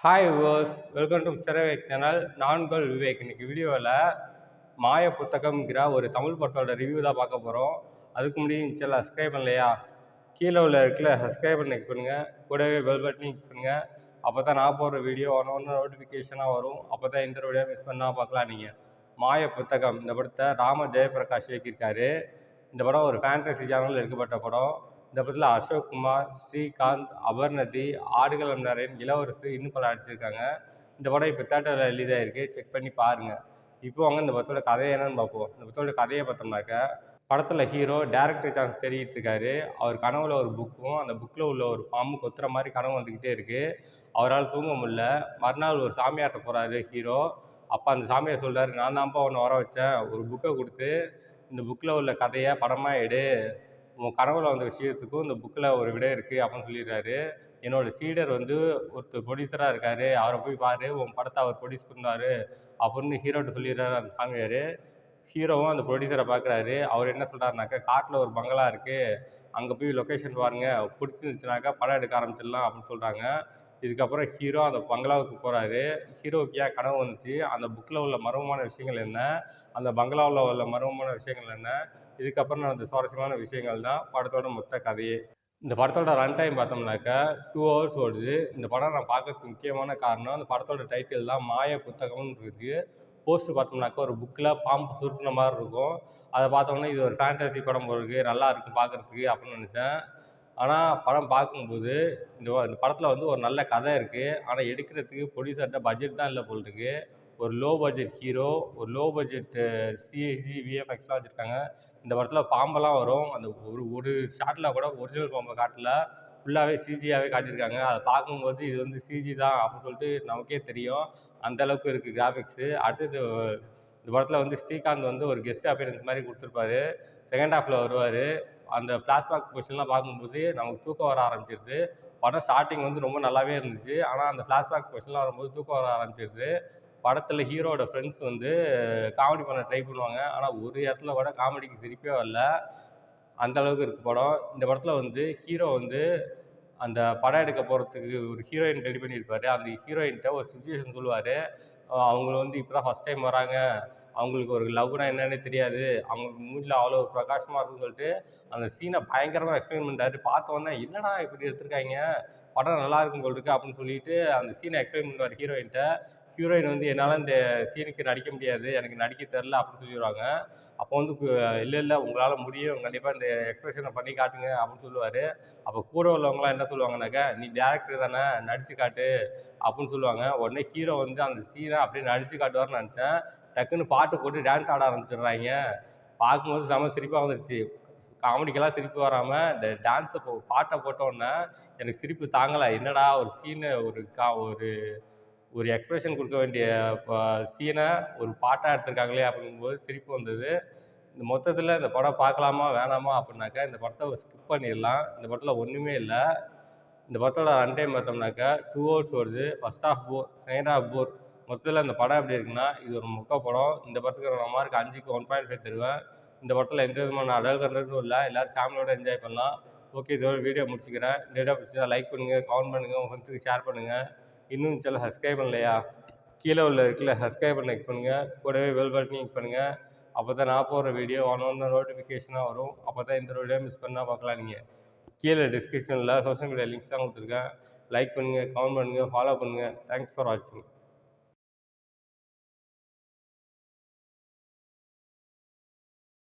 Hi viewers, welcome to சிறவேக் channel. நான் உங்கள் விவேக். இன்னைக்கு வீடியோவில் மாய புத்தகம்ங்கிற ஒரு தமிழ் படத்தோட ரிவ்யூ தான் பார்க்க போகிறோம். அதுக்கு முன்னாடி சேனல் சப்ஸ்கிரைப் பண்ணலையா? கீழே உள்ள இருக்குல்ல சப்ஸ்கிரைப் பண்ணி கிளிக் பண்ணுங்கள். கூடவே பெல் பட்டனையும் கிளிக் பண்ணுங்கள். அப்போ தான் நான் போடுற வீடியோ ஒன்று நோட்டிஃபிகேஷனாக வரும். அப்போ தான் இந்த வீடியோ மிஸ் பண்ணால் பார்க்கலாம். நீங்கள் மாய புத்தகம் இந்த படத்தை ராம ஜெயபிரகாஷ் இயக்கியிருக்காரு. இந்த படம் ஒரு ஃபேண்டசி ஜானரில் எடுக்கப்பட்ட படம். இந்த படத்தில் அசோக் குமார், ஸ்ரீகாந்த், அபர்ணதி, ஆடுகளம் நரேன், இளவரசு இன்னும் பல நடிச்சிருக்காங்க. இந்த படம் இப்போ தேட்டரில் ரிலீஸ் ஆகிருக்கு. செக் பண்ணி பாருங்கள். இப்போ வாங்க இந்த படத்தோட கதை என்னன்னு பார்ப்போம். இந்த படத்தோட கதையை பார்த்தோம்னாக்க, படத்தில் ஹீரோ டேரக்டர் சான்ஸ் தேடிட்டு இருக்காரு. அவர் கனவுல ஒரு புக்கும், அந்த புக்கில் உள்ள ஒரு பாம்பு கொத்துற மாதிரி கனவு வந்துக்கிட்டே இருக்குது. அவரால் தூங்க முடியல. மறுநாள் ஒரு சாமியார்ட்ட போகிறாரு ஹீரோ. அப்போ அந்த சாமியார் சொல்கிறாரு, நான் தான்ப்பா ஒன்று வர வச்சேன். ஒரு புக்கை கொடுத்து இந்த புக்கில் உள்ள கதையை படமாக எடு. உன் கனவுல வந்த விஷயத்துக்கும் இந்த புக்கில் ஒரு விடை இருக்குது அப்படின்னு சொல்லிடுறாரு. என்னோட சீடர் ஒருத்தர் ப்ரொடியூசராக இருக்கார், அவரை போய் பாரு, உன் படத்தை அவர் ப்ரொடியூஸ் பண்ணுவார் அப்படின்னு ஹீரோட்ட சொல்லிடுறாரு அந்த சாமியார். ஹீரோவும் அந்த ப்ரொடியூசரை பார்க்குறாரு. அவர் என்ன சொல்கிறாருனாக்கா, காட்டில் ஒரு பங்களா இருக்குது, அங்கே போய் லொக்கேஷன் பாருங்கள், பிடிச்சிருந்துச்சுனாக்கா படம் எடுக்க ஆரம்பிச்சிடலாம் அப்படின்னு சொல்கிறாங்க. இதுக்கப்புறம் ஹீரோ அந்த பங்களாவுக்கு போகிறாரு. ஹீரோவுக்கு ஏன் கனவு வந்துச்சு, அந்த புக்கில் உள்ள மர்மமான விஷயங்கள் என்ன, அந்த பங்களாவில் உள்ள மர்மமான விஷயங்கள் என்ன, இதுக்கப்புறம் நடந்த சுவாரஸ்யமான விஷயங்கள் தான் படத்தோட மொத்த கதையே. இந்த படத்தோட ரன் டைம் பார்த்தோம்னாக்கா 2 ஹவர்ஸ் ஓடுது. இந்த படம் நான் பார்க்கறதுக்கு முக்கியமான காரணம், அந்த படத்தோட டைட்டில் தான் மாய புத்தகம்னு இருக்குது. போஸ்டர் பார்த்தோம்னாக்கா ஒரு புக்கில் பாம்பு சுருட்டின மாதிரி இருக்கும். அதை பார்த்தோம்னா இது ஒரு ஃபேண்டசி படம் போல இருக்குது, நல்லா இருக்கும் பார்க்குறதுக்கு அப்படின்னு நினச்சேன். ஆனால் படம் பார்க்கும்போது இந்த படத்தில் ஒரு நல்ல கதை இருக்குது. ஆனால் எடுக்கிறதுக்கு ப்ரொடியூசர்கிட்ட பட்ஜெட் தான் இல்லை போல் இருக்குது. ஒரு லோ பட்ஜெட் ஹீரோ, ஒரு லோ பட்ஜெட் சிஜி, விஎஃப்எக்ஸ்லாம் வச்சுருக்காங்க. இந்த படத்தில் பாம்பெல்லாம் வரும். அந்த ஒரு ஒரு ஷாட்டில் கூட ஒரிஜினல் பாம்பை காட்டல, ஃபுல்லாகவே சிஜியாகவே காட்டியிருக்காங்க. அதை பார்க்கும்போது இது சிஜி தான் அப்படின்னு சொல்லிட்டு நமக்கே தெரியும். அந்தளவுக்கு இருக்குது கிராஃபிக்ஸு. அடுத்தது இந்த படத்தில் ஸ்ரீகாந்த் ஒரு கெஸ்ட் அப்பியரன்ஸ் மாதிரி கொடுத்துருப்பாரு. செகண்ட் ஹாஃபில் வருவார். அந்த ஃப்ளாஷ்பேக் பொசிஷன்லாம் பார்க்கும்போது நமக்கு தூக்கம் வர ஆரம்பிச்சிருது. படம் ஸ்டார்டிங் ரொம்ப நல்லாவே இருந்துச்சு. ஆனால் அந்த ஃப்ளாஷ்பேக் பொசிஷன்லாம் வரும்போது தூக்கம் வர ஆரம்பிச்சிருது. படத்தில் ஹீரோவோட ஃப்ரெண்ட்ஸ் காமெடி பண்ண ட்ரை பண்ணுவாங்க. ஆனால் ஒரு இடத்துல கூட காமெடிக்கு சிரிப்பே வரல. அந்த அளவுக்கு இருக்குது படம். இந்த படத்தில் ஹீரோ அந்த படம் எடுக்க போகிறதுக்கு ஒரு ஹீரோயின் ரெடி பண்ணியிருப்பாரு. அந்த ஹீரோயின்கிட்ட ஒரு சிச்சுவேஷன் சொல்லுவார். அவங்க இப்போ தான் ஃபஸ்ட் டைம் வராங்க, அவங்களுக்கு ஒரு லவ்னா என்னன்னே தெரியாது, அவங்களுக்கு மூஞ்சில் அவ்வளோ பிரகாசமாக இருக்குன்னு சொல்லிட்டு அந்த சீனை பயங்கரமாக எக்ஸ்பிளைன் பண்ணுறாரு. பார்த்தோன்னே என்னடா இப்படி எடுத்திருக்காங்க, படம் நல்லா இருக்கும் போல் இருக்கு அப்படின்னு சொல்லிட்டு அந்த சீனை எக்ஸ்பிளைன் பண்ணுவார் ஹீரோயின்கிட்ட. ஹீரோயின் என்னால் இந்த சீனுக்கு நடிக்க முடியாது, எனக்கு நடிக்க தெரில அப்படின்னு சொல்லிடுவாங்க. அப்போ இல்லை இல்லை உங்களால் முடியும், கண்டிப்பாக இந்த எக்ஸ்பிரஷனை பண்ணி காட்டுங்க அப்படின்னு சொல்லுவார். அப்போ கூட உள்ளவங்களாம் என்ன சொல்லுவாங்கனாக்கா, நீ டேரக்டர் தானே, நடிச்சு காட்டு அப்படின்னு சொல்லுவாங்க. உடனே ஹீரோ அந்த சீனை அப்படியே நடிச்சு காட்டுவார்னு நினச்சேன். டக்குன்னு பாட்டு போட்டு டான்ஸ் ஆட ஆரம்பிச்சிடுறாங்க. பார்க்கும்போது செம சிரிப்பாக வந்துருச்சு. காமெடிக்கெல்லாம் சிரிப்பு வராமல் இந்த டான்ஸை பாட்டை போட்டோன்னே எனக்கு சிரிப்பு தாங்கலை. என்னடா ஒரு சீனை ஒரு ஒரு எக்ஸ்பிரஷன் கொடுக்க வேண்டிய சீனை ஒரு பாட்டாக எடுத்திருக்காங்களே அப்படிங்கும்போது சிரிப்பு வந்தது. இந்த மொத்தத்தில் இந்த படம் பார்க்கலாமா வேணாமா அப்படின்னாக்கா, இந்த படத்தை ஸ்கிப் பண்ணிடலாம். இந்த படத்தில் ஒன்றுமே இல்லை. இந்த படத்தோட ரன் டைம் பார்த்தோம்னாக்கா 2 ஹவர்ஸ் வருது. ஃபர்ஸ்ட் ஹாஃப் போர், செகண்ட் ஹாஃப் போர். மொத்தத்தில் இந்த படம் எப்படி இருக்குன்னா, இது ஒரு மொக்க படம். இந்த படத்துக்கு நான் மார்க் 5க்கு 1.5 தருவேன். இந்த படத்தில் எந்த விதமான அடல் கண்டென்ட்டும் இல்லை. எல்லோரும் ஃபேமிலியோட என்ஜாய் பண்ணலாம். ஓகே, இதோட வீடியோ முடிச்சுக்கிறேன். இந்த வீடியோ பிடிச்சா லைக் பண்ணுங்கள், கமெண்ட் பண்ணுங்கள், உங்கள் ஃப்ரெண்ட்ஸுக்கு ஷேர் பண்ணுங்கள். இன்னும் சேனல் சப்ஸ்கிரைப் பண்ணலையா? கீழே இருக்குல்ல சப்ஸ்கிரைப் பண்ண கிளிக் பண்ணுங்கள். கூடவே பெல் பட்டனையும் கிளிக் பண்ணுங்கள். அப்போ தான் நான் போடுற வீடியோ ஒன்று நோட்டிஃபிகேஷனாக வரும். அப்போ தான் இந்த வீடியோ மிஸ் பண்ணால் பார்க்கலாம் நீங்கள். கீழே டிஸ்கிரிப்ஷனில் சோஷியல் மீடியா லிங்க்ஸ்லாம் கொடுத்துருக்கேன். லைக் பண்ணுங்கள், கமெண்ட் பண்ணுங்கள், ஃபாலோ பண்ணுங்கள். தேங்க்ஸ் ஃபார் வாட்சிங்.